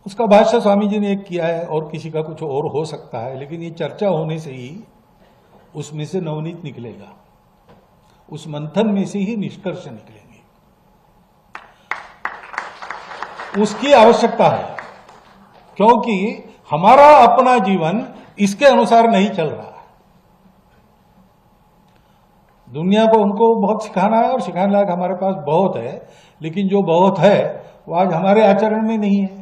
उसका भाष्य स्वामी जी ने एक किया है और किसी का कुछ और हो सकता है, लेकिन ये चर्चा होने से ही उसमें से नवनीत निकलेगा, उस मंथन में से ही निष्कर्ष निकलेंगे। उसकी आवश्यकता है, क्योंकि हमारा अपना जीवन इसके अनुसार नहीं चल रहा है। दुनिया को उनको बहुत सिखाना है और सिखाने लायक हमारे पास बहुत है, लेकिन जो बहुत है वो आज हमारे आचरण में नहीं है।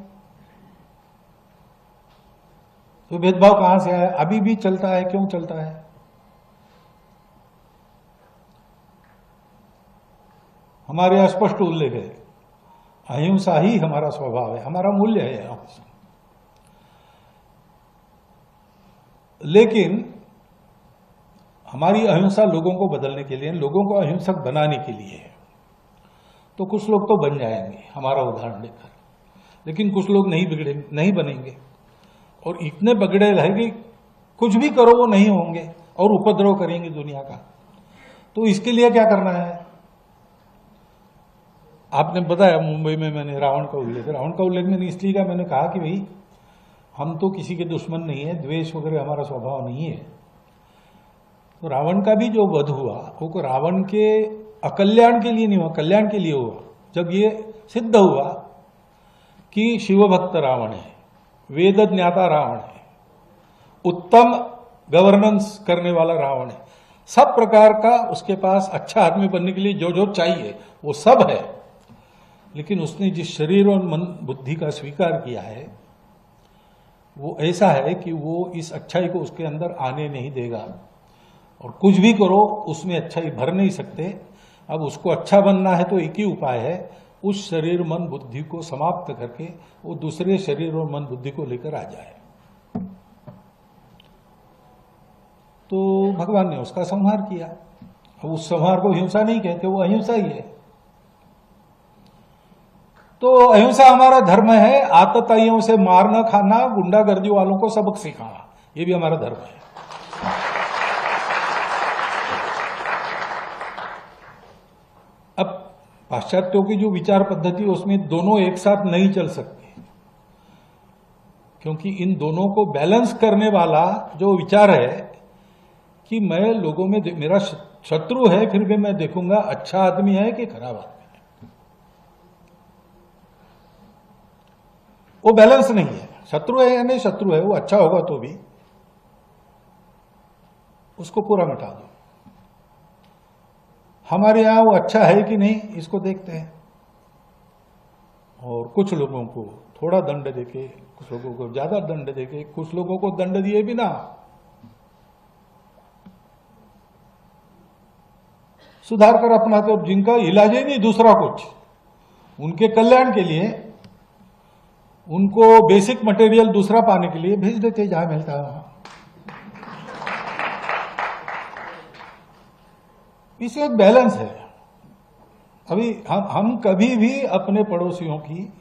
तो भेदभाव कहां से आया? अभी भी चलता है। क्यों चलता है? हमारे अस्पष्ट उल्लेख है, अहिंसा ही हमारा स्वभाव है, हमारा मूल्य है अहिंसा। लेकिन हमारी अहिंसा लोगों को बदलने के लिए, लोगों को अहिंसक बनाने के लिए है। तो कुछ लोग तो बन जाएंगे हमारा उदाहरण लेकर, लेकिन कुछ लोग नहीं बनेंगे, और इतने बगड़े रहेंगे कुछ भी करो वो नहीं होंगे और उपद्रव करेंगे दुनिया का। तो इसके लिए क्या करना है? आपने बताया मुंबई में मैंने रावण का उल्लेख मैंने इसलिए कहा, मैंने कहा कि भाई हम तो किसी के दुश्मन नहीं है, द्वेष वगैरह हमारा स्वभाव नहीं है। तो रावण का भी जो वध हुआ वो रावण के अकल्याण के लिए नहीं हुआ, कल्याण के लिए हुआ। जब ये सिद्ध हुआ कि शिवभक्त रावण है, वेद ज्ञाता रावण है, उत्तम गवर्नेंस करने वाला रावण है, सब प्रकार का उसके पास अच्छा आदमी बनने के लिए जो जो चाहिए वो सब है, लेकिन उसने जिस शरीर और मन बुद्धि का स्वीकार किया है वो ऐसा है कि वो इस अच्छाई को उसके अंदर आने नहीं देगा, और कुछ भी करो उसमें अच्छाई भर नहीं सकते। अब उसको अच्छा बनना है तो एक ही उपाय है, उस शरीर मन बुद्धि को समाप्त करके वो दूसरे शरीर और मन बुद्धि को लेकर आ जाए। तो भगवान ने उसका संहार किया। अब उस संहार को हिंसा नहीं कहते, वो अहिंसा ही है। तो अहिंसा हमारा धर्म है। आतताइयों से मारना खाना, गुंडागर्दी वालों को सबक सिखाना, ये भी हमारा धर्म है। अब पाश्चात्यों की जो विचार पद्धति है उसमें दोनों एक साथ नहीं चल सकते, क्योंकि इन दोनों को बैलेंस करने वाला जो विचार है कि मैं लोगों में, मेरा शत्रु है फिर भी मैं देखूंगा अच्छा आदमी है कि खराब आदमी है, वो बैलेंस नहीं है। शत्रु है या नहीं शत्रु है, वो अच्छा होगा तो भी उसको पूरा मिटा दो। हमारे यहां वो अच्छा है कि नहीं इसको देखते हैं, और कुछ लोगों को थोड़ा दंड देके, कुछ लोगों को ज्यादा दंड देके, कुछ लोगों को दंड दिए बिना सुधार कर अपनाते, तो जिनका इलाज ही नहीं दूसरा कुछ, उनके कल्याण के लिए उनको बेसिक मटेरियल दूसरा पाने के लिए भेज देते जहां मिलता है वहां। इससे एक बैलेंस है। अभी हम कभी भी अपने पड़ोसियों की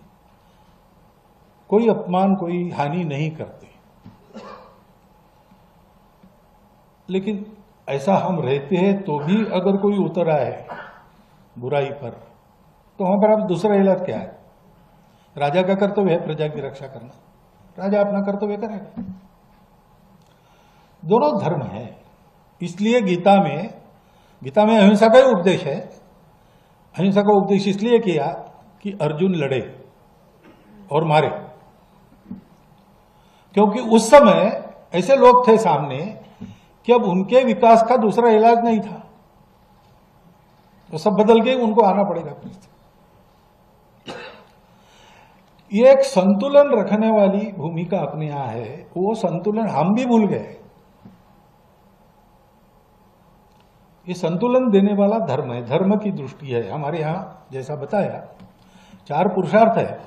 कोई अपमान, कोई हानि नहीं करते, लेकिन ऐसा हम रहते हैं तो भी अगर कोई उतर आए बुराई पर, तो वहां पर अब दूसरा इलाज क्या है? राजा का कर्तव्य है प्रजा की रक्षा करना, राजा अपना कर्तव्य करेगा। दोनों धर्म है। इसलिए गीता में अहिंसा का ही उपदेश है। अहिंसा का उपदेश इसलिए किया कि अर्जुन लड़े और मारे, क्योंकि उस समय ऐसे लोग थे सामने कि अब उनके विकास का दूसरा इलाज नहीं था, तो सब बदल के उनको आना पड़ेगा। ये एक संतुलन रखने वाली भूमिका अपने यहां है, वो संतुलन हम भी भूल गए। ये संतुलन देने वाला धर्म है, धर्म की दृष्टि है। हमारे यहां जैसा बताया 4 पुरुषार्थ है,